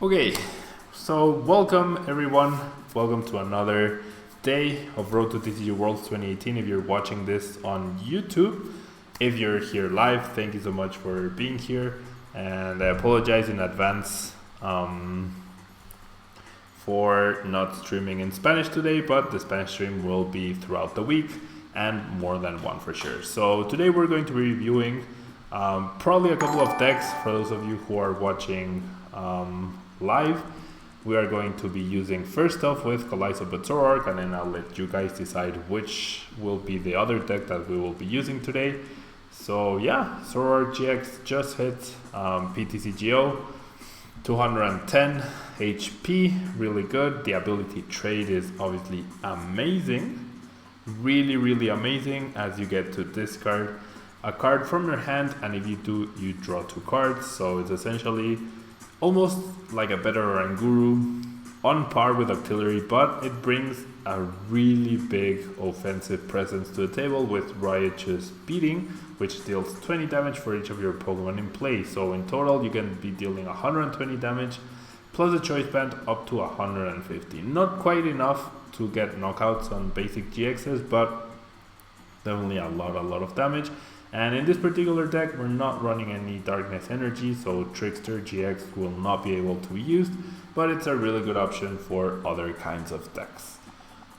Okay, so welcome everyone. Welcome to another day of Road to TCG Worlds 2018. If you're watching this on YouTube, if you're here live, thank you so much for being here. And I apologize in advance for not streaming in Spanish today, but the Spanish stream will be throughout the week and more than one for sure. So today we're going to be reviewing probably a couple of decks for those of you who are watching live. We are going to be using first off with Golisopod Zoroark, and then I'll let you guys decide which will be the other deck that we will be using today. So yeah, Zoroark-GX just hit PTCGO, 210 HP, really good. The ability trade is obviously amazing, really amazing, as you get to discard a card from your hand, and if you do, you draw 2 cards. So it's essentially almost like a better Oranguru, on par with Artillery, but it brings a really big offensive presence to the table with Riotous Beating, which deals 20 damage for each of your Pokemon in play. So in total, you can be dealing 120 damage, plus a Choice Band up to 150. Not quite enough to get knockouts on basic GXs, but definitely a lot of damage. And in this particular deck, we're not running any Darkness Energy, so Trickster GX will not be able to be used, but it's a really good option for other kinds of decks.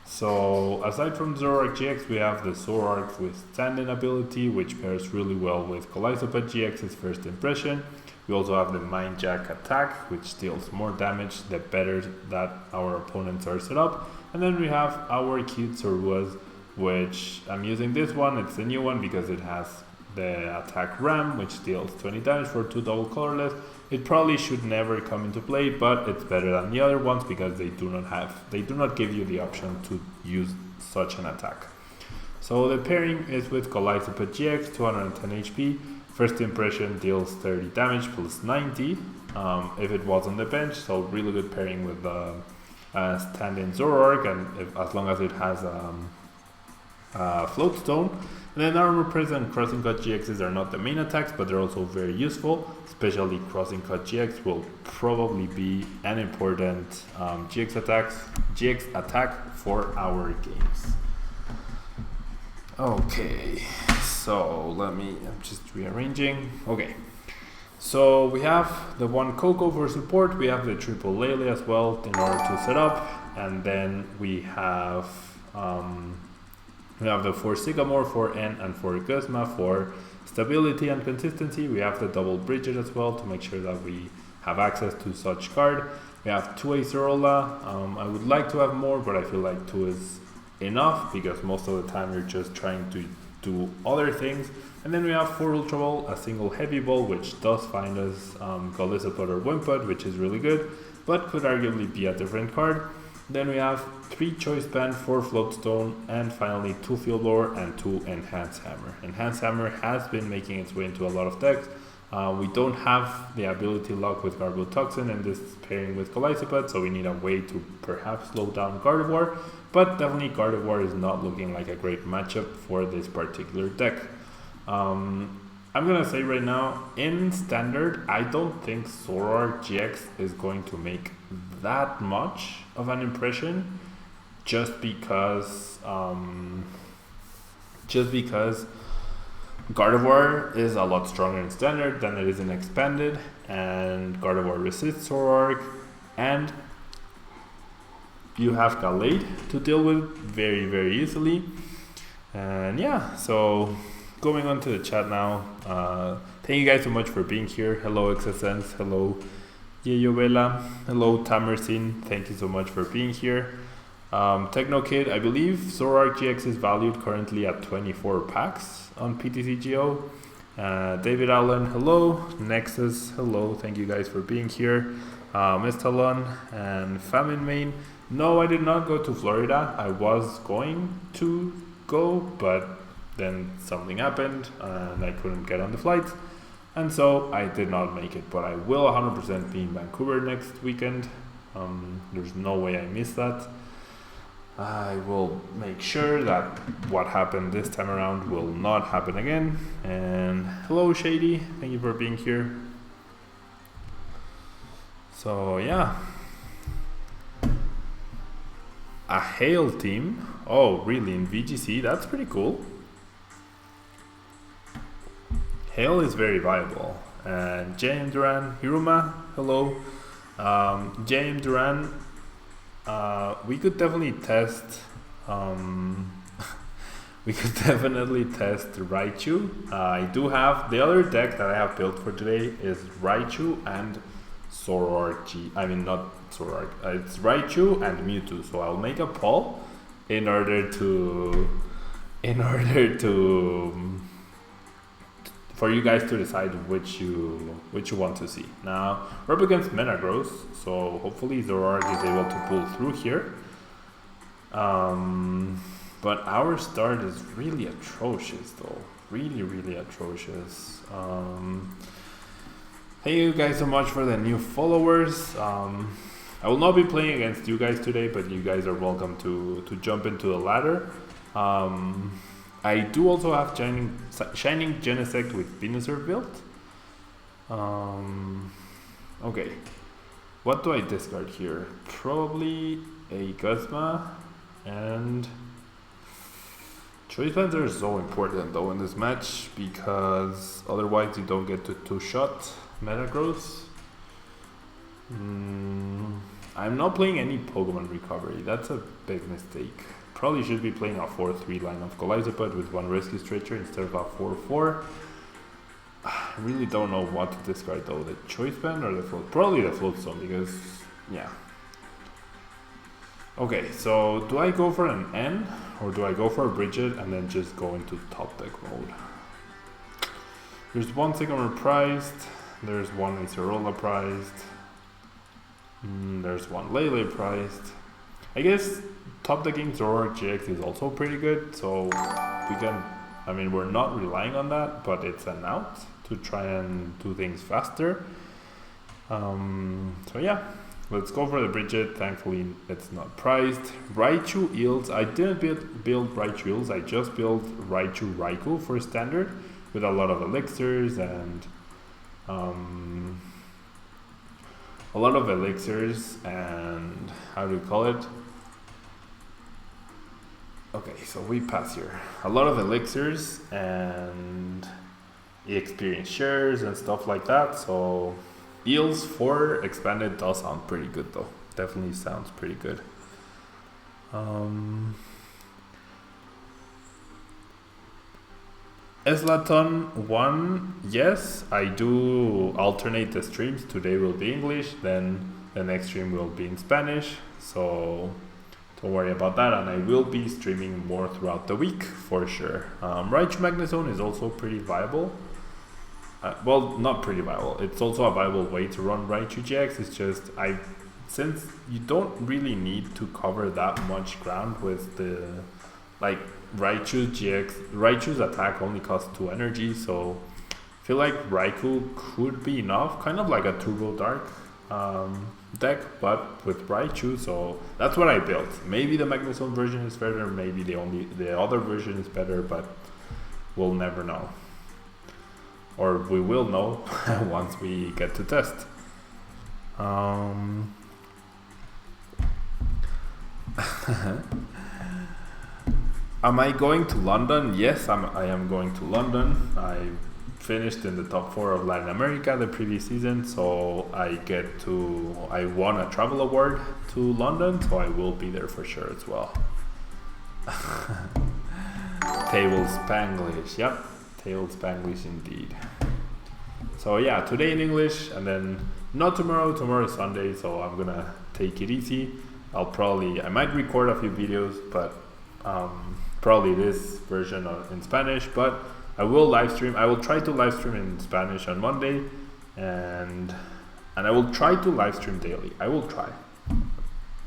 So aside from Zoroark GX, we have the Zoroark Withstanding ability, which pairs really well with Golisopod-GX's First Impression. We also have the Mind Jack attack, which deals more damage the better that our opponents are set up. And then we have our cute Zoruas, which I'm using this one. It's the new one because it has the attack ram, which deals 20 damage for 2 double colorless. It probably should never come into play, but it's better than the other ones because they do not give you the option to use such an attack. So the pairing is with Golisopod-GX, 210 HP. First Impression deals 30 damage plus 90 if it was on the bench. So really good pairing with the stand-in Zoroark, and as long as it has Float Stone. And then Armor Press and Crossing Cut GXs are not the main attacks, but they're also very useful. Especially Crossing Cut GX will probably be an important GX attack for our games. Okay, so I'm just rearranging. Okay, so we have the one Koko for support. We have the Tapu Lele as well in order to set up, and then we have the 4 Sycamore, 4 N, and 4 Guzma for stability and consistency. We have the double Brigette as well to make sure that we have access to such card. We have 2 Acerola. I would like to have more, but I feel like 2 is enough because most of the time you're just trying to do other things. And then we have 4 Ultra Ball, a single Heavy Ball, which does find us Golisopod or Wimpod, which is really good, but could arguably be a different card. Then we have 3 Choice Band, 4 Float Stone, and finally 2 Field Blower and 2 Enhanced Hammer. Enhanced Hammer has been making its way into a lot of decks. We don't have the ability lock with Garbo Toxin and this pairing with Golisopod, so we need a way to perhaps slow down Gardevoir, but definitely Gardevoir is not looking like a great matchup for this particular deck. I'm gonna say right now, in Standard, I don't think Zoroark-GX is going to make that much of an impression, just because Gardevoir is a lot stronger in Standard than it is in Expanded, and Gardevoir resists Zoroark, and you have Gallade to deal with very easily. And yeah, so going on to the chat now. Thank you guys so much for being here. Hello XSense, hello Yeyovela, hello Tamersin, thank you so much for being here. TechnoKid, I believe Zoroark-GX is valued currently at 24 packs on PTCGO. David Allen, hello. Nexus, hello, thank you guys for being here. Mistalon and Famine Main. No, I did not go to Florida. I was going to go, but then something happened and I couldn't get on the flight, and so I did not make it, but I will 100% be in Vancouver next weekend. There's no way I miss that. I will make sure that what happened this time around will not happen again. And hello Shady, thank you for being here. So yeah, a Hail team. Oh, really? In VGC? That's pretty cool. Hail is very viable. And James Duran, Hiruma, hello. James Duran, we could definitely test. We could definitely test Raichu. I do have the other deck that I have built for today is Raichu and Zoroark. I mean, not Zoroark. It's Raichu and Mewtwo. So I'll make a poll in order to for you guys to decide which you want to see. Now we're up against Metagross, so hopefully Zoroark is able to pull through here. But our start is really atrocious though. Really atrocious. Thank you guys so much for the new followers. I will not be playing against you guys today, but you guys are welcome to jump into the ladder. I do also have Shining Genesect with Venusaur built. Okay, what do I discard here? Probably a Guzma, and Choice Bands are so important though in this match because otherwise you don't get to two-shot Metagross. I'm not playing any Pokemon Recovery, that's a big mistake. Probably should be playing a 4-3 line of Golisopod with one Rescue Stretcher instead of a 4-4. I really don't know what to discard though, the Choice Band or the Float? Probably the Float Stone because, yeah. Okay, so do I go for an N or do I go for a Brigette and then just go into top deck mode? There's one Sycamore prized, there's one Acerola prized, there's one Lele prized. I guess top decking Zoroark-GX is also pretty good, so we can, I mean, we're not relying on that, but it's an out to try and do things faster. So yeah, let's go for the Brigette. Thankfully it's not prized. Raichu Eels, I didn't build Raichu Eels, I just built Raichu Raikou for standard with a lot of elixirs and how do you call it? Okay, so we pass here. A lot of elixirs and experience shares and stuff like that. So Eels for expanded does sound pretty good though. Definitely sounds pretty good. Eslaton 1, yes, I do alternate the streams. Today will be English, then the next stream will be in Spanish. So don't worry about that, and I will be streaming more throughout the week for sure. Raichu Magnezone is also pretty viable. Well, not pretty viable. It's also a viable way to run Raichu GX. It's just since you don't really need to cover that much ground with the Raichu's attack only costs 2 energy, so I feel like Raikou could be enough, kind of like a Turbo Dark deck, but with Raichu, so that's what I built. Maybe the Magnezone version is better, maybe the other version is better, but we'll never know. Or we will know once we get to test. Am I going to London? Yes, I am going to London. I finished in the top 4 of Latin America the previous season, so I won a travel award to London, so I will be there for sure as well. Table Spanglish, yep, Table Spanglish indeed. So yeah, today in English, and then not tomorrow. Tomorrow is Sunday, so I'm gonna take it easy. I might record a few videos, but probably this version in Spanish, but I will live stream. I will try to live stream in Spanish on Monday, and I will try to live stream daily. I will try.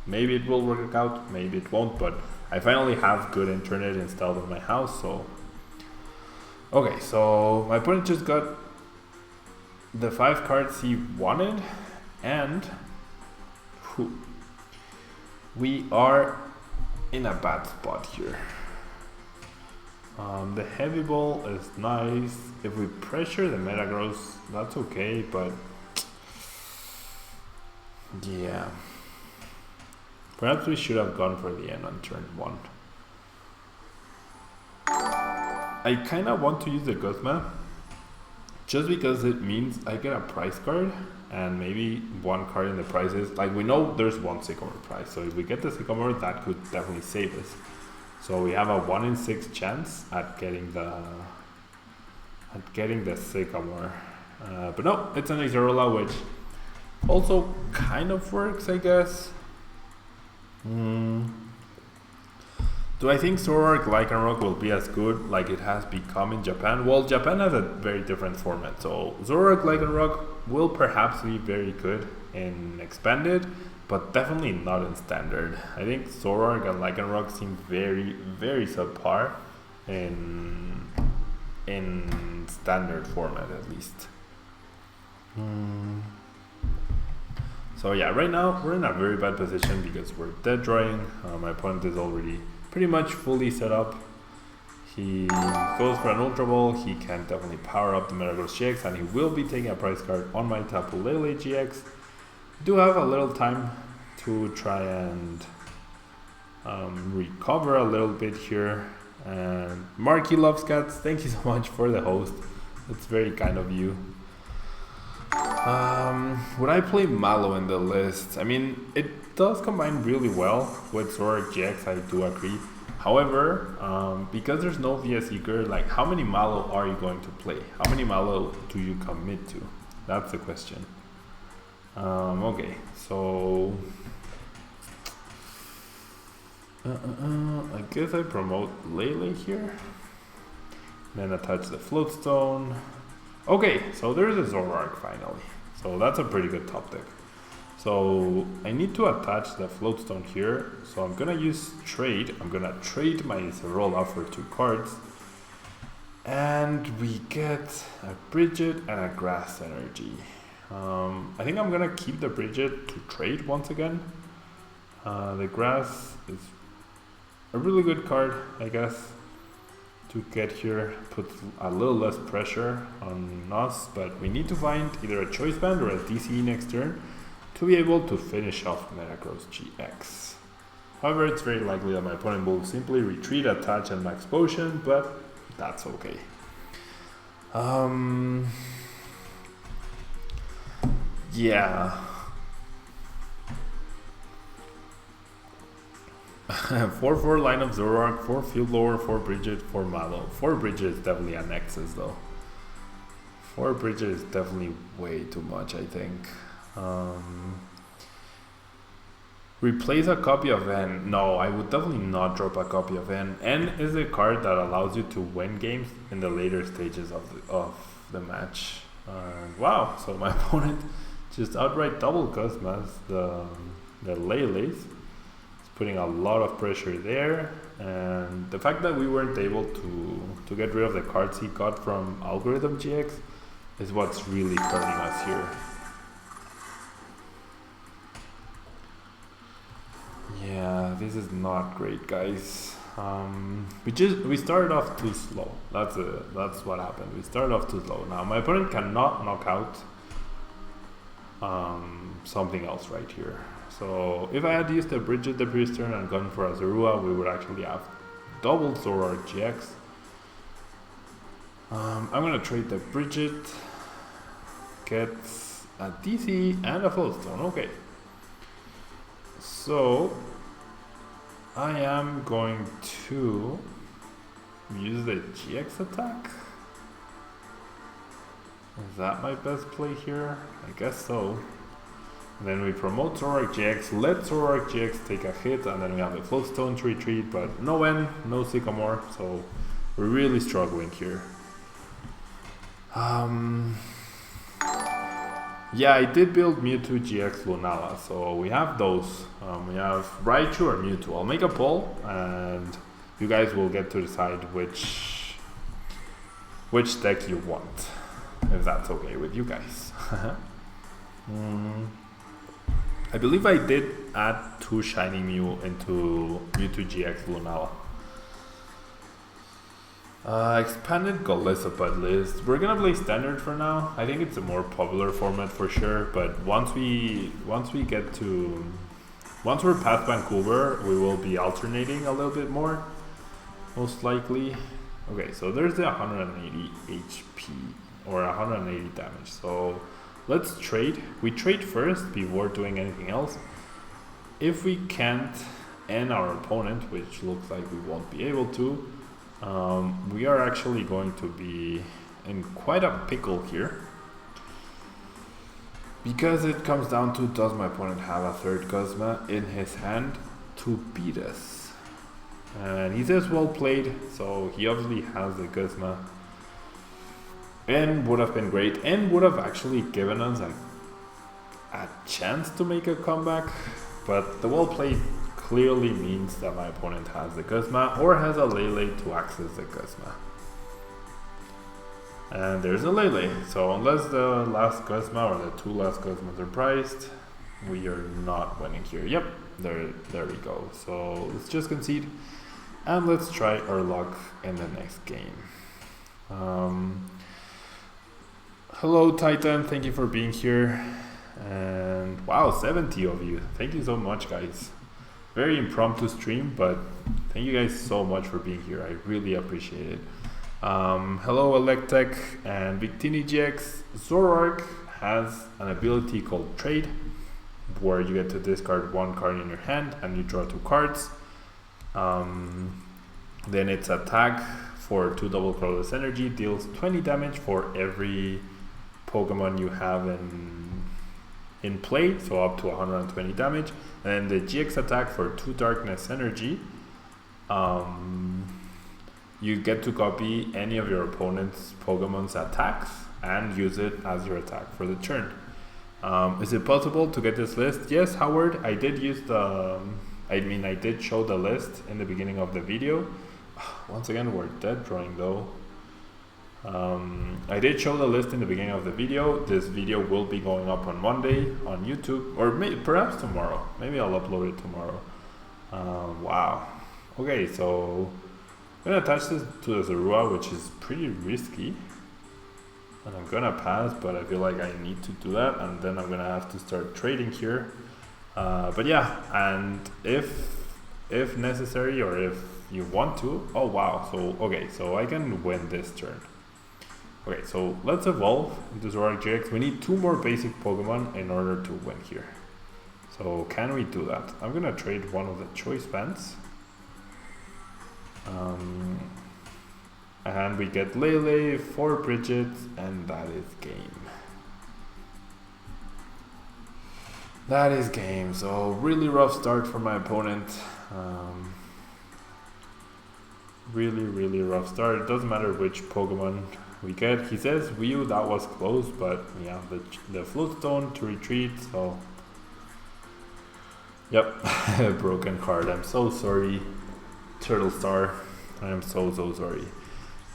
Maybe it will work out, maybe it won't, but I finally have good internet installed in my house, so. Okay, so my opponent just got the 5 cards he wanted, and we are in a bad spot here. The Heavy Ball is nice. If we pressure the Metagross, that's okay, but Yeah. Perhaps we should have gone for the end on turn 1. I kind of want to use the Guzma just because it means I get a prize card and maybe one card in the prizes. Like, we know there's one Sycamore prize, so if we get the Sycamore, that could definitely save us. So we have a 1 in 6 chance at getting the Sycamore. But no, it's an Acerola, which also kind of works, I guess. Do I think Zoroark Lycanroc will be as good like it has become in Japan? Well, Japan has a very different format, so Zoroark Lycanroc will perhaps be very good in Expanded, but definitely not in Standard. I think Zoroark and Lycanroc seem very, very subpar in Standard format, at least. So yeah, right now we're in a very bad position because we're dead drawing. My opponent is already pretty much fully set up. He goes for an Ultra Ball. He can definitely power up the Metagross GX, and he will be taking a prize card on my Tapu Lele-GX. Do have a little time to try and recover a little bit here. And Marky Loves Cats, thank you so much for the host. It's very kind of you. Would I play Malo in the list? I mean, it does combine really well with Zoroark GX, I do agree. However, because there's no VS Eager, like, how many Malo are you going to play? How many Malo do you commit to? That's the question. Okay, so I guess I promote Lele here. Then attach the Float Stone. Okay, so there's a Zoroark finally. So that's a pretty good top deck. So I need to attach the Float Stone here. So I'm gonna use trade. I'm gonna trade my Acerola for 2 cards. And we get a Brigette and a Grass Energy. I think I'm gonna keep the Brigette to trade once again. The Grass is a really good card, I guess, to get here. Puts a little less pressure on us, but we need to find either a Choice Band or a DCE next turn to be able to finish off Metagross GX. However, it's very likely that my opponent will simply retreat, attach, and max potion, but that's okay. Yeah. 4-4 line of Zoroark, 4 Field Blower, 4 Brigette, 4 Malo. 4 Brigette is definitely a Nexus though. 4 Brigette is definitely way too much, I think. Replace a copy of N. No, I would definitely not drop a copy of N. N is a card that allows you to win games in the later stages of the match. Wow, so my opponent just outright double Guzmas the Leles. Putting a lot of pressure there, and the fact that we weren't able to get rid of the cards he got from Algorithm GX is what's really hurting us here. Yeah, this is not great, guys. We started off too slow. That's what happened. We started off too slow. Now my opponent cannot knock out something else right here. So if I had used the Brigette the previous turn and gone for a Zorua, we would actually have double Zoroark GX. I'm gonna trade the Brigette, get a DC and a Float Stone. Okay. So I am going to use the GX attack. Is that my best play here? I guess so. Then we promote Zoroark GX, let Zoroark GX take a hit, and then we have the Float Stone to retreat, but no N, no Sycamore, so we're really struggling here. Yeah, I did build Mewtwo GX Lunala, so we have those. We have Raichu or Mewtwo. I'll make a poll, and you guys will get to decide which deck you want, if that's okay with you guys. I believe I did add 2 Shiny Mew into Mewtwo GX Lunala. Expanded Golisopod list. We're gonna play standard for now. I think it's a more popular format for sure, but once we're past Vancouver, we will be alternating a little bit more, most likely. Okay, so there's the 180 HP or 180 damage. So let's trade. We trade first before doing anything else. If we can't end our opponent, which looks like we won't be able to, we are actually going to be in quite a pickle here, because it comes down to, does my opponent have a third Guzma in his hand to beat us? And he says well played, so he obviously has the Guzma and would have been great and would have actually given us a chance to make a comeback, but the well played clearly means that my opponent has the Guzma or has a Lele to access the Guzma. And there's a Lele, so unless the last Guzma or the two last Guzmas are priced, we are not winning here. Yep, there we go. So let's just concede and let's try our luck in the next game. Hello Titan, thank you for being here. And wow, 70 of you. Thank you so much, guys. Very impromptu stream, but thank you guys so much for being here. I really appreciate it. Hello Electech and BKT-GX. Zoroark has an ability called Trade, where you get to discard one card in your hand and you draw two cards. Then its attack for 2 double colorless energy deals 20 damage for every Pokemon you have in play, so up to 120 damage. And the GX attack for 2 darkness energy, you get to copy any of your opponent's Pokemon's attacks and use it as your attack for the turn. Is it possible to get this list? Yes, Howard, I did use I did show the list in the beginning of the video. Once again, we're dead drawing though. I did show the list in the beginning of the video. This video will be going up on Monday on YouTube, or perhaps tomorrow. Maybe I'll upload it tomorrow. Wow. Okay, so I'm gonna attach this to the Zorua, which is pretty risky. And I'm gonna pass, but I feel like I need to do that, and then I'm gonna have to start trading here. But yeah, and if necessary, or if you want to, oh wow, so okay, so I can win this turn. Okay, so let's evolve into Zoroark-GX. We need 2 more basic Pokemon in order to win here. So can we do that? I'm gonna trade one of the choice bands. And we get Lele for Brigette, and that is game. That is game. So really rough start for my opponent. Really rough start. It doesn't matter which Pokemon we get. He says Wii, that was close, but yeah, the Float Stone to retreat, so yep. Broken card. I'm so sorry, Turtle Star. I am so sorry.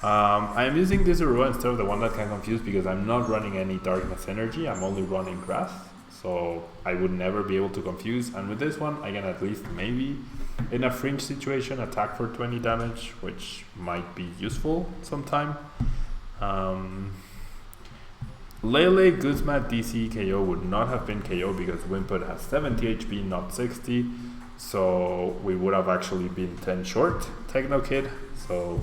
I am using this Zorua instead of the one that can confuse, because I'm not running any darkness energy. I'm only running grass, so I would never be able to confuse. And with this one, I can at least maybe in a fringe situation attack for 20 damage, which might be useful sometime. Lele Guzma DC KO would not have been KO because Wimpod has 70 HP, not 60. So we would have actually been 10 short, Techno Kid. So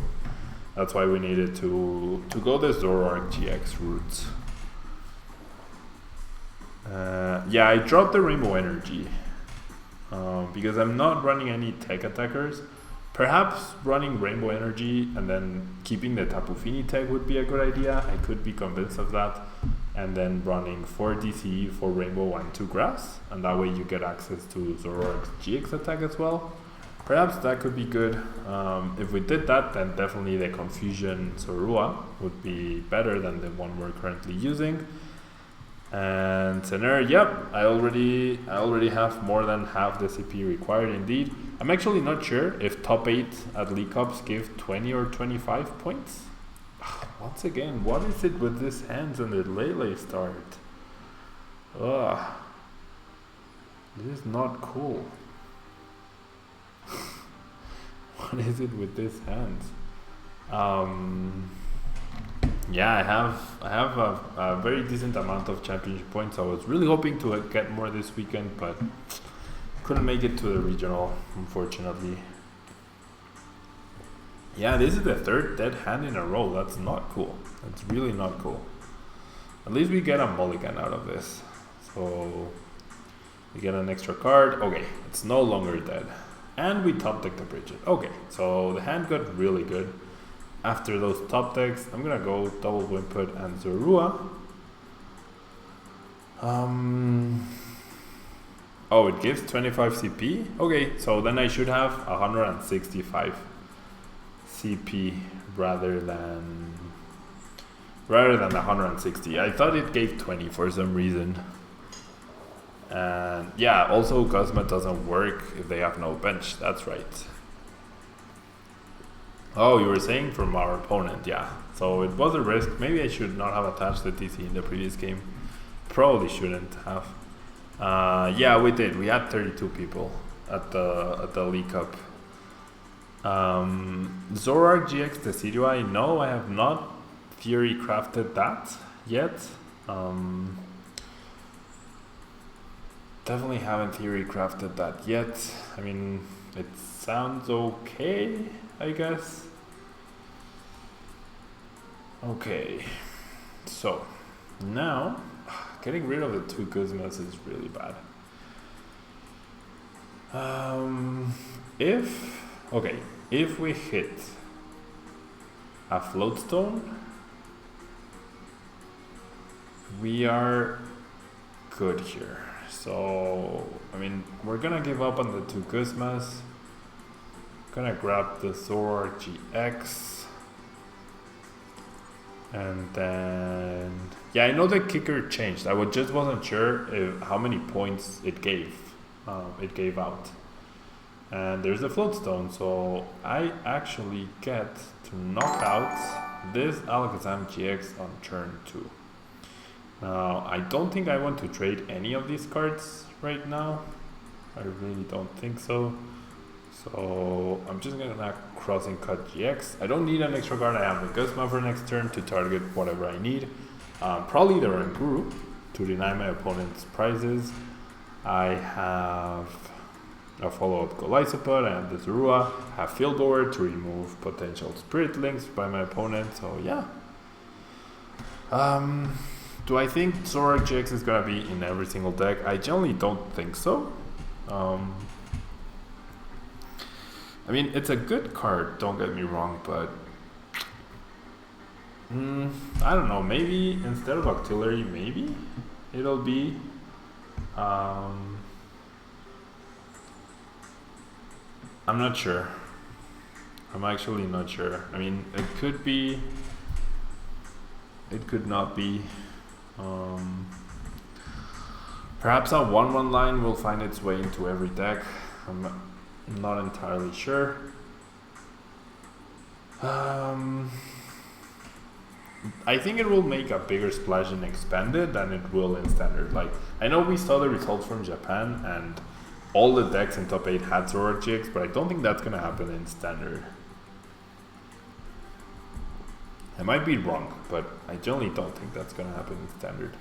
that's why we needed to go the Zoroark-GX route. Yeah, I dropped the Rainbow Energy because I'm not running any tech attackers. Perhaps running Rainbow Energy and then keeping the Tapu Fini tag would be a good idea. I could be convinced of that. And then running 4 DCE for Rainbow and 2 Grass. And that way you get access to Zoroark-GX attack as well. Perhaps that could be good. If we did that, then definitely the Confusion Zorua would be better than the one we're currently using. And Tener, yep, I already have more than half the CP required indeed. I'm actually not sure if top 8 at League Cups give 20 or 25 points. Once again, what is it with these hands and the Lele start? Ugh. This is not cool. What is it with these hands? Yeah, I have a very decent amount of championship points. I was really hoping to get more this weekend, but couldn't make it to the regional, unfortunately. Yeah, this is the third dead hand in a row. That's not cool. That's really not cool. At least we get a mulligan out of this. So we get an extra card. Okay, it's no longer dead. And we top deck the Brigette. Okay, so the hand got really good. After those top decks, I'm gonna go double Wimpod and Zorua. Oh, it gives 25 CP? Okay, so then I should have 165 CP rather than 160. I thought it gave 20 for some reason. And yeah, also Guzma doesn't work if they have no bench. That's right. Oh, you were saying from our opponent, yeah. So it was a risk. Maybe I should not have attached the TC in the previous game. Probably shouldn't have. Yeah, we did. We had 32 people at the League Cup. Zoroark-GX SLG. No, I have not theory crafted that yet. Definitely haven't theory crafted that yet. I mean, it sounds okay, I guess. Okay, so now getting rid of the two Guzmas is really bad. If we hit a Float Stone, we are good here. So, I mean, we're gonna give up on the two Guzmas. Gonna grab the Zoroark-GX. And then, yeah, I know the kicker changed. I just wasn't sure how many points it gave out. And there's a Float Stone, so I actually get to knock out this Alakazam GX on turn 2. Now, I don't think I want to trade any of these cards right now. I really don't think so. So I'm just gonna crossing cut GX. I don't need an extra card. I have the Guzma for next turn to target whatever I need. Probably the Ranguru to deny my opponent's prizes. I have a follow-up Golisopod. I have the Zorua. I have Field Blower to remove potential Spirit Links by my opponent. So yeah. Do I think Zoroark GX is gonna be in every single deck? I generally don't think so. I mean, it's a good card, don't get me wrong, but I don't know, maybe instead of Octillery, maybe it'll be I'm not sure. I'm actually not sure. I mean, it could be, it could not be. Perhaps a 1/1 line will find its way into every deck. I'm not entirely sure. I think it will make a bigger splash in Expanded than it will in Standard. Like, I know we saw the results from Japan and all the decks in top 8 had Zoroark GX, but I don't think that's gonna happen in Standard. I might be wrong, but I generally don't think that's gonna happen in Standard.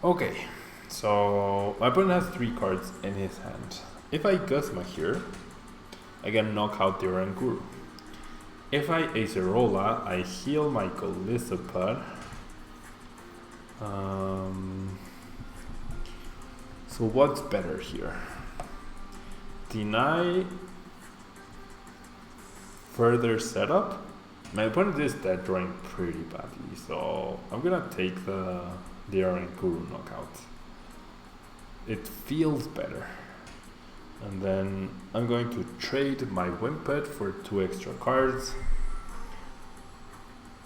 Okay, so my opponent has 3 cards in his hand. If I Guzma here, I can knock out the Ranguru. If I Acerola, I heal my Golisopod. So what's better here? Deny further setup. My opponent is dead drawing pretty badly, so I'm gonna take the Ranguru knockout. It feels better. And then I'm going to trade my Wimpod for 2 extra cards,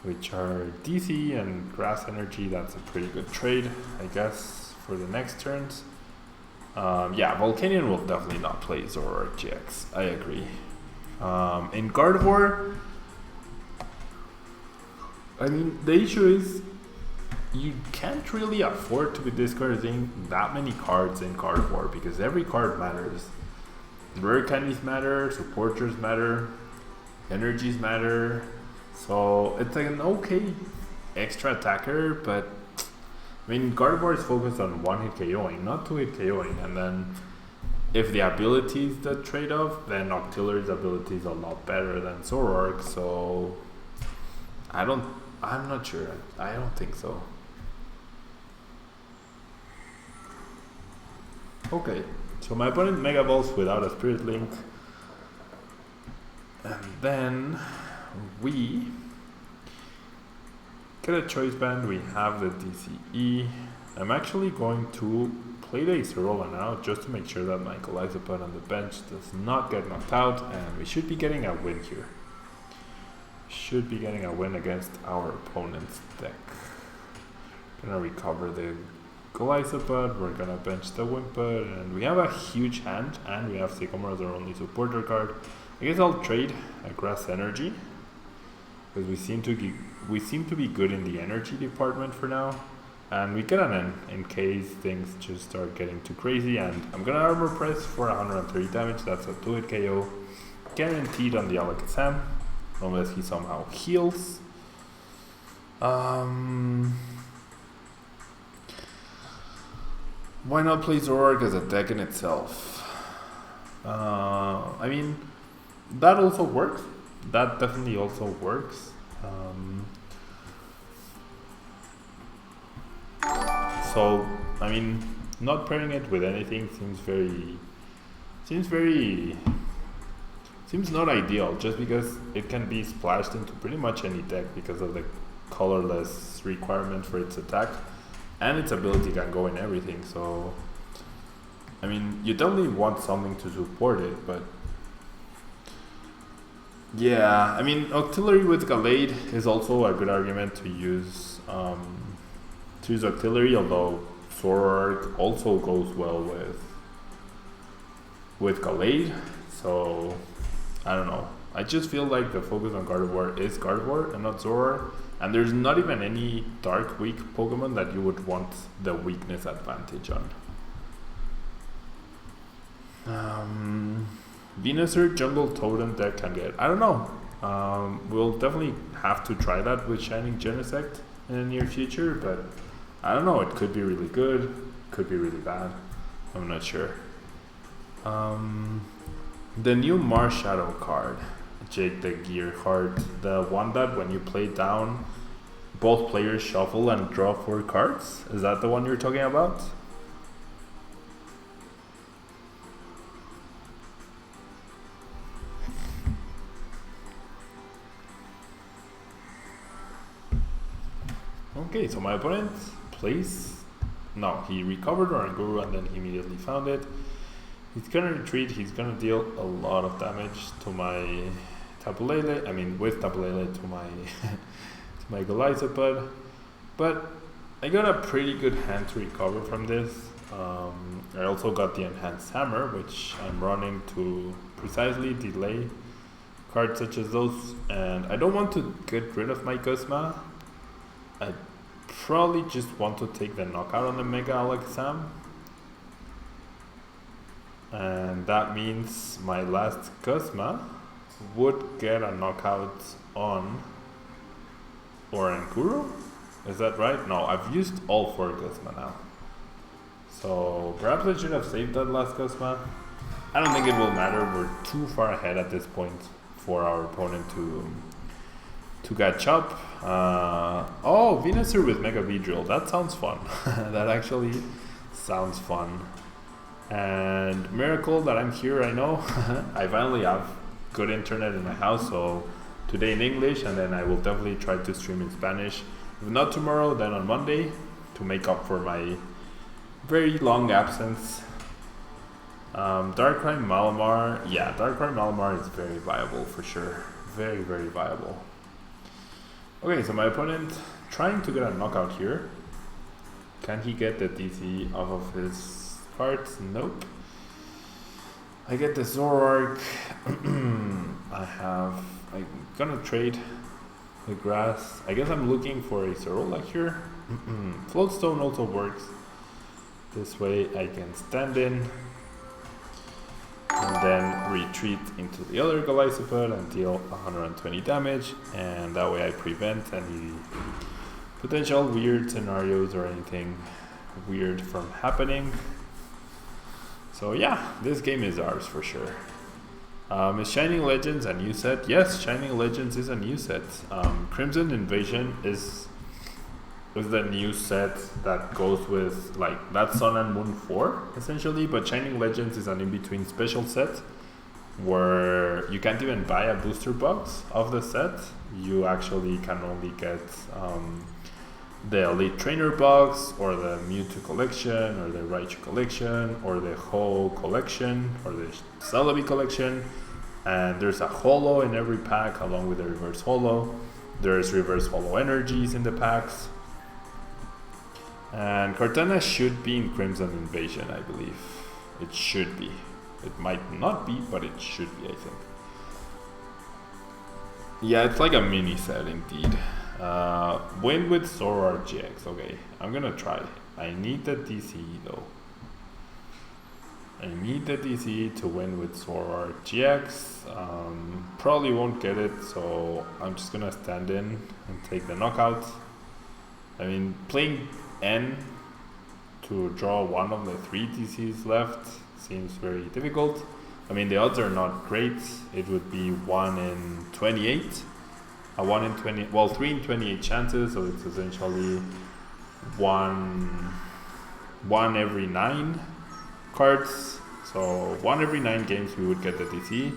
which are DC and Grass Energy. That's a pretty good trade, I guess, for the next turns. Yeah, Volcanion will definitely not play Zoroark GX. I agree. In Gardevoir, I mean, the issue is you can't really afford to be discarding that many cards in Gardevoir because every card matters. Rare candies matter, supporters matter. energies matter. So it's like an okay extra attacker, but I mean, Gardevoir is focused on one hit KOing, not two hit KOing, and then if the ability is the trade-off, then Octillery's ability is a lot better than Zoroark, so I'm not sure. I don't think so. Okay, so my opponent Mega Evolves without a Spirit Link, and then we get a choice band. We have the DCE. I'm actually going to play the Acerola now just to make sure that my Golisopod on the bench does not get knocked out, and we should be getting a win here. Should be getting a win against our opponent's deck. Gonna recover the Golisopod, we're gonna bench the Wimpod, and we have a huge hand, and we have Sycamore as our only supporter card. I guess I'll trade a Grass Energy, because we seem to be good in the energy department for now, and we get an N in case things just start getting too crazy. And I'm gonna Armor Press for 130 damage. That's a 2-hit KO, guaranteed on the Alakazam, unless he somehow heals. Why not play Zoroark as a deck in itself? I mean, that also works. That definitely also works. So I mean, not pairing it with anything seems not ideal, just because it can be splashed into pretty much any deck because of the colorless requirement for its attack, and its ability can go in everything. So I mean, you definitely want something to support it, but yeah, I mean, Octillery with Gallade is also a good argument to use Octillery, although Zoroark also goes well with Gallade. So I don't know. I just feel like the focus on Gardevoir is Gardevoir and not Zoroark, and there's not even any dark weak Pokemon that you would want the weakness advantage on. Venusaur Jungle Totem deck can get, I don't know. We'll definitely have to try that with Shining Genesect in the near future, but I don't know, it could be really good, could be really bad, I'm not sure. The new Marshadow card, Jake the Gearheart, the one that when you play down, both players shuffle and draw 4 cards, is that the one you're talking about? Okay, so my opponent plays, no, he recovered Oranguru and then he immediately found it. He's gonna retreat, he's gonna deal a lot of damage to my Tapu Lele, I mean with Tapu Lele to my to my Golisopod, but I got a pretty good hand to recover from this. I also got the Enhanced Hammer, which I'm running to precisely delay cards such as those, and I don't want to get rid of my Guzma. I probably just want to take the knockout on the Mega Alakazam, and that means my last Guzma would get a knockout on Oranguru. Is that right? No, I've used all 4 Guzma now, so perhaps I should have saved that last Guzma. I don't think it will matter, we're too far ahead at this point for our opponent to catch up. Oh, Venusaur with Mega V-Drill, that sounds fun. That actually sounds fun. And miracle that I'm here, I know. I finally have good internet in my house, so today in English, and then I will definitely try to stream in Spanish. If not tomorrow, then on Monday, to make up for my very long absence. Darkrai Malamar, yeah, Darkrai Malamar is very viable for sure. Very, very viable. Okay, so my opponent trying to get a knockout here. Can he get the DC off of his cards? Nope. I get the Zoroark. I'm gonna trade the grass. I guess I'm looking for a Acerola here. Float Stone also works. This way I can stand in. and then retreat into the other Golisopod and deal 120 damage, and that way I prevent any potential weird scenarios or anything weird from happening. So yeah, this game is ours for sure. Is Shining Legends a new set? Yes, Shining Legends is a new set. Crimson Invasion is the new set that goes with like that Sun and Moon 4 essentially, but Shining Legends is an in-between special set where you can't even buy a booster box of the set. You actually can only get the Elite Trainer box, or the Mewtwo collection, or the Raichu collection, or the Ho collection, or the Celebi collection, and there's a holo in every pack along with a reverse holo. There's reverse holo energies in the packs, and Cortana should be in Crimson Invasion, I believe. It should be. It might not be, but it should be, I think. Yeah, it's like a mini set indeed. Win with Zoroark-GX. Okay, I'm gonna try. I need the DCE though. I need the DCE to win with Zoroark-GX. Probably won't get it, so I'm just gonna stand in and take the knockout. I mean, playing N to draw one of the 3 DCs left seems very difficult. I mean, the odds are not great. It would be 1 in 28. A 1 in 20, well, 3 in 28 chances, so it's essentially one every 9 cards. So 1 every 9 games we would get the DC.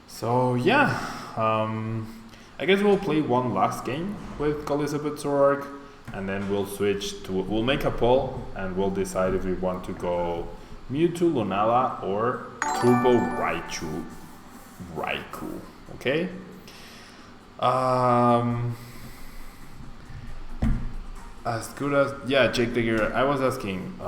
So yeah, I guess we'll play one last game with Golisopod Zoroark, and then we'll switch to, we'll make a poll and we'll decide if we want to go Mewtwo Lunala or Turbo Raikou, okay? As good as, yeah, Jake the Gear, I was asking,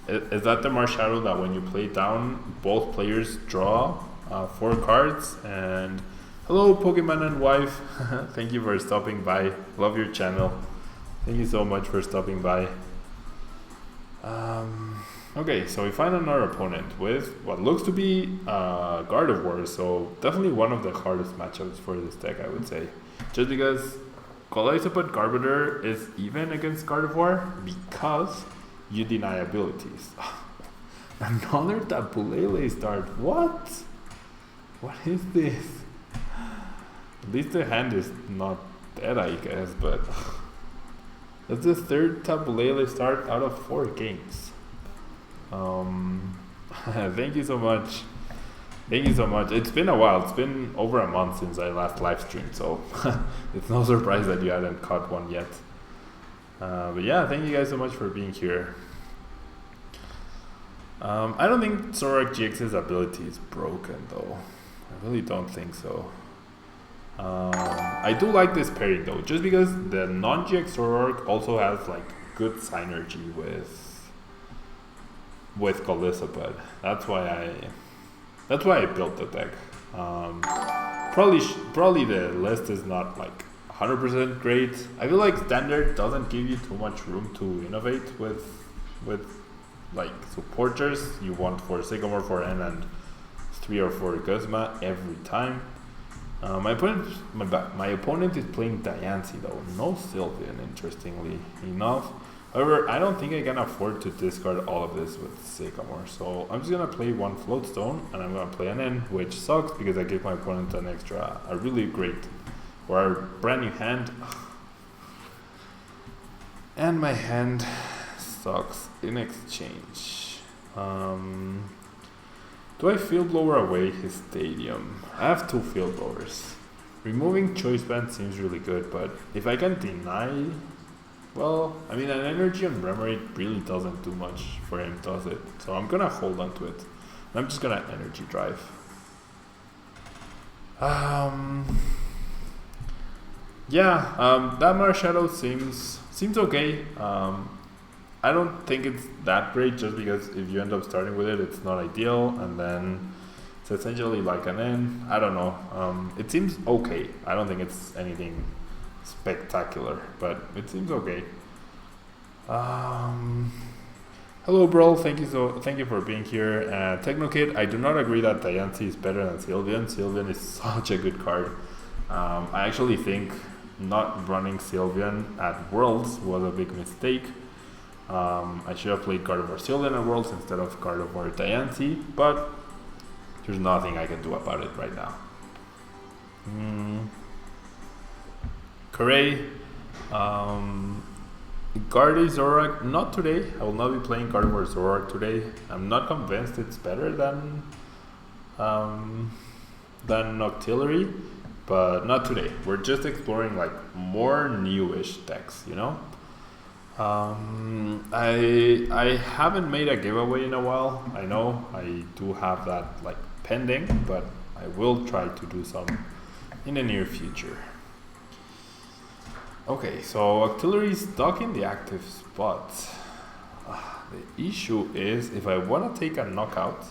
is that the Marshadow that when you play down, both players draw 4 cards? And hello, Pokemon and wife. Thank you for stopping by. Love your channel. Thank you so much for stopping by. Okay, so we find another opponent with what looks to be Gardevoir, so definitely one of the hardest matchups for this deck, I would say. Just because Golisopod Garbodor is even against Gardevoir because you deny abilities. Another Tapu Lele start. What? What is this? At least the hand is not dead, I guess, but that's the 3rd Tapu Lele start out of 4 games. Thank you so much. Thank you so much. It's been a while. It's been over a month since I last live streamed, so it's no surprise that you hadn't caught one yet. But yeah, thank you guys so much for being here. I don't think Zoroark-GX's ability is broken though. I really don't think so. I do like this pairing though, just because the non-GX Zoroark also has like good synergy with Golisopod. That's why I built the deck. Probably the list is not like 100% great. I feel like standard doesn't give you too much room to innovate with like supporters. You want for Sycamore, for N, and 3 or 4 Guzma every time. My opponent is playing Diancie though, no Sylveon, interestingly enough. However, I don't think I can afford to discard all of this with Sycamore, so I'm just gonna play 1 Float Stone and I'm gonna play an N, which sucks because I give my opponent an extra, a really great or a brand new hand. And my hand sucks in exchange. Do I Field Blower away his stadium? I have 2 Field Blowers. Removing Choice Band seems really good, but if I can deny, well, I mean, an Energy on Remoraid really doesn't do much for him, does it? So I'm gonna hold on to it. I'm just gonna Energy Drive. That Marshadow seems okay. I don't think it's that great, just because if you end up starting with it, it's not ideal, and then it's essentially like an N. I don't know. It seems okay. I don't think it's anything spectacular, but it seems okay. I Hello, bro. Thank you for being here. Technokid, I do not agree that Diancie is better than Sylveon. Sylveon is such a good card. I actually think not running Sylveon at Worlds was a big mistake. I should have played Gardevoir Sylveon at Worlds instead of Gardevoir Diancie, but there's nothing I can do about it right now. Corey, Gardy Zoroark, not today. I will not be playing Gardevoir Zoroark today. I'm not convinced it's better than Noctillery, but not today. We're just exploring like more newish decks, you know. I haven't made a giveaway in a while. I know I do have that like pending, but I will try to do some in the near future. Okay, so Octillery is stuck in the active spot. The issue is if I want to take a knockout,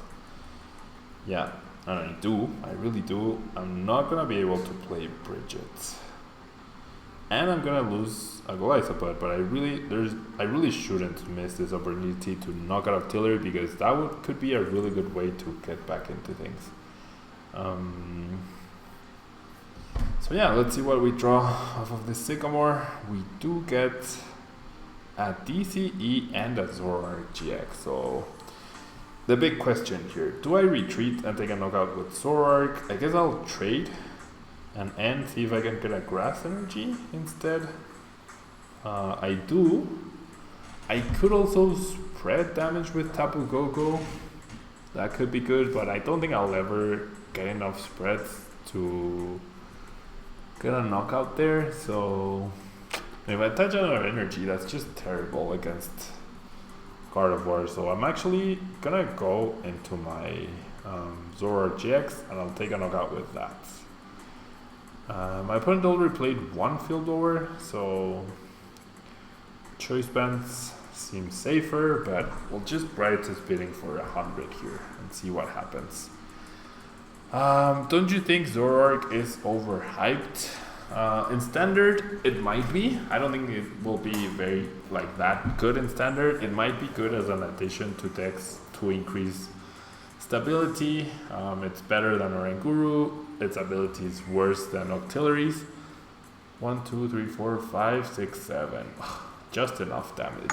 yeah, and I really do, I'm not going to be able to play Brigette. And I'm going to lose a Golisopod, but I really shouldn't miss this opportunity to knock out Octillery because that could be a really good way to get back into things. So yeah, let's see what we draw off of this Sycamore. We do get a DCE and a Zoroark-GX. So the big question here, do I retreat and take a knockout with Zoroark? I guess I'll trade and end, see if I can get a Grass Energy instead. I do. I could also spread damage with Tapu Koko. That could be good, but I don't think I'll ever get enough spreads to get a knockout there. So if I touch another energy, that's just terrible against Gardevoir. So I'm actually gonna go into my Zoroark-GX and I'll take a knockout with that. My opponent already played one Field Blower, so Choice Bands seems safer, but we'll just Brighte's bidding for 100 here and see what happens. Don't you think Zoroark is overhyped? In Standard, it might be. I don't think it will be very like that good in Standard. It might be good as an addition to decks to increase stability. It's better than Oranguru. Its ability is worse than Octillery's. 1, 2, 3, 4, 5, 6, 7. Just enough damage.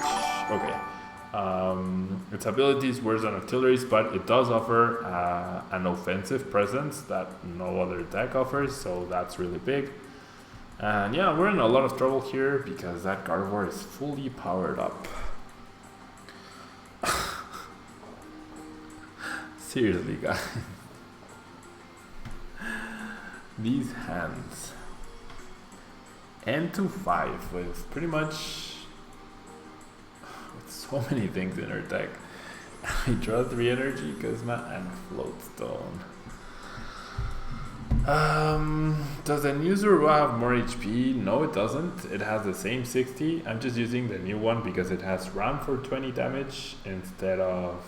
Okay. Its ability is worse than Octillery's, but it does offer an offensive presence that no other deck offers, so that's really big. And yeah, we're in a lot of trouble here because that Gardevoir is fully powered up. Seriously, guys. These hands. N2-5 with pretty much so many things in her deck. I draw 3 energy, Guzma, and Float Stone. Does the new Zorua have more HP? No, it doesn't. It has the same 60. I'm just using the new one because it has Ram for 20 damage instead of...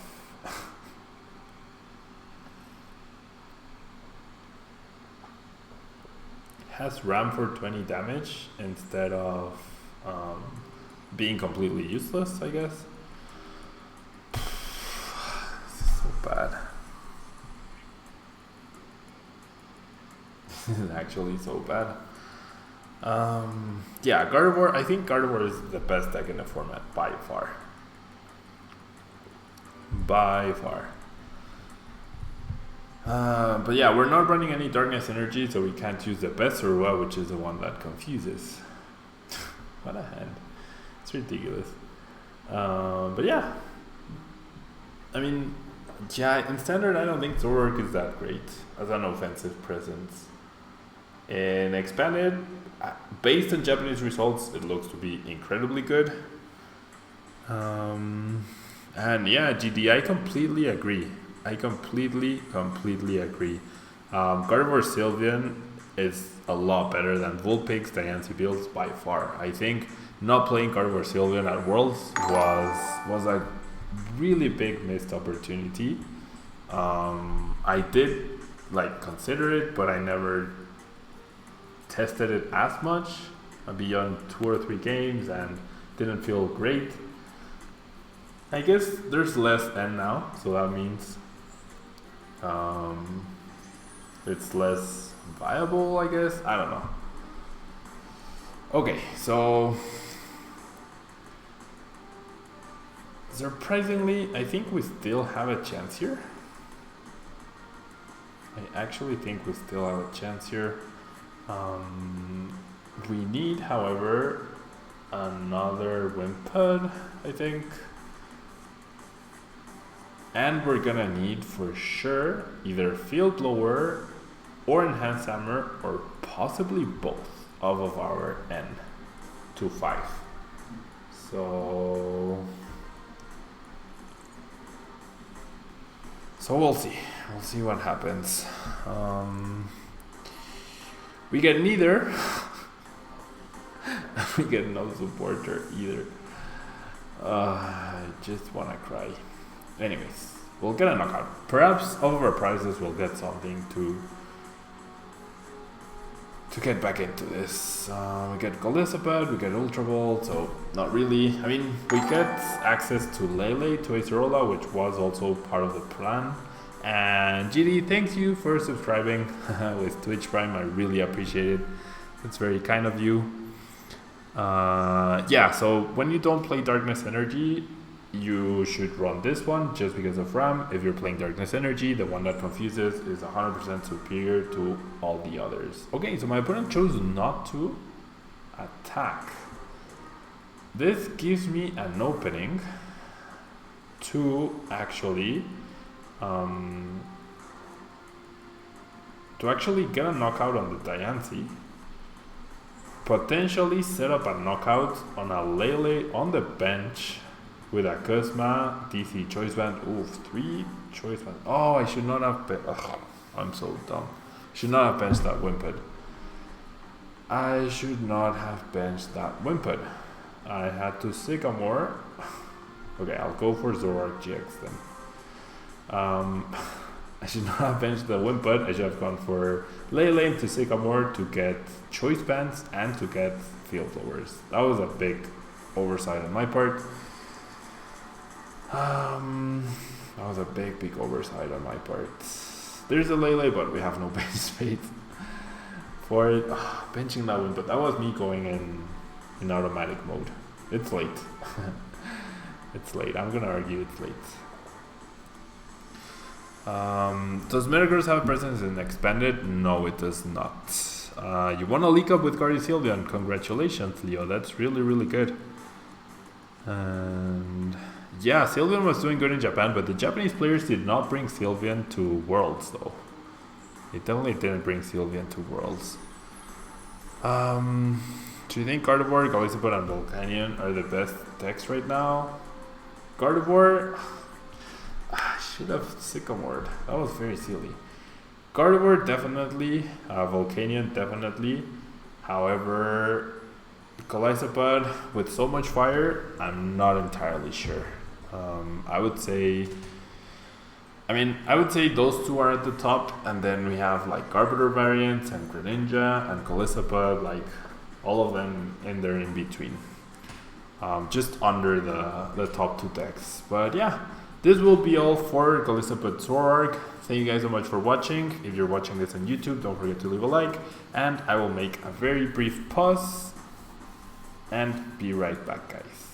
has Ram for 20 damage instead of being completely useless, I guess. This is so bad. This is actually so bad. Yeah, Gardevoir, I think Gardevoir is the best deck in the format by far. By far. But yeah, we're not running any Darkness Energy, so we can't use the best Zorua, which is the one that confuses. What a hand. It's ridiculous. But yeah. I mean, yeah, in Standard, I don't think Zoroark is that great as an offensive presence. In Expanded, based on Japanese results, it looks to be incredibly good. And yeah, GD, I completely agree. I completely agree. Gardevoir Sylveon is a lot better than Vulpix Diancie builds by far. I think not playing Gardevoir Sylveon at Worlds was a really big missed opportunity. I did like consider it, but I never tested it as much beyond 2 or 3 games and didn't feel great. I guess there's less N now, so that means it's less viable, I guess. I don't know. Okay, so surprisingly, I think we still have a chance here. I actually think we still have a chance here. We need, however, another Wimpod, I think. And we're gonna need for sure either Field Blower or Enhanced Hammer, or possibly both of our N to 5. So we'll see. We'll see what happens. We get neither. We get no supporter either. I just wanna cry. Anyways, we'll get a knockout. Perhaps all of our prizes will get something to get back into this. We get Golisopod, we get Ultra Ball, so not really. I mean, we get access to Lele, to Acerola, which was also part of the plan. And GD, thanks you for subscribing with Twitch Prime. I really appreciate it. It's very kind of you. Yeah, so when you don't play Darkness Energy, you should run this one just because of RAM. If you're playing Darkness Energy, the one that confuses is 100% superior to all the others. Okay, so my opponent chose not to attack. This gives me an opening to actually get a knockout on the Diancie. Potentially set up a knockout on a Lele on the bench with a Guzma, DC Choice Band. Oof, 3 Choice Band. Oh, I should not have I'm so dumb. Should not have benched that Wimpod. I should not have benched that Wimpod. I had to Sycamore. Okay, I'll go for Zoroark-GX then. I should not have benched the Wimpod. I should have gone for Lele to Sycamore to get Choice Bands and to get Field Blowers. That was a big oversight on my part. That was a big oversight on my part. There's a Lele, but we have no bench space for it. Benching that Wimpod. That was me going in automatic mode. It's late. It's late. I'm gonna argue it's late. Does Metagross have a presence in Expanded? No, it does not. You won a leak up with Guardian Sylveon. Congratulations, Leo. That's really good. And yeah, Sylveon was doing good in Japan, but the Japanese players did not bring Sylveon to Worlds, though. It definitely didn't bring Sylveon to Worlds. Do you think Gardevoir, Golisopod, and Volcanion are the best decks right now? Gardevoir, I should have Sycamored. That was very silly. Gardevoir definitely, Volcanion definitely. However, Golisopod with so much fire, I'm not entirely sure. I would say those two are at the top, and then we have like Garbodor variants and Greninja and Golisopod, like all of them in there in between. Just under the top 2 decks. But yeah, this will be all for Golisopod Zoroark. Thank you guys so much for watching. If you're watching this on YouTube, don't forget to leave a like, and I will make a very brief pause and be right back, guys.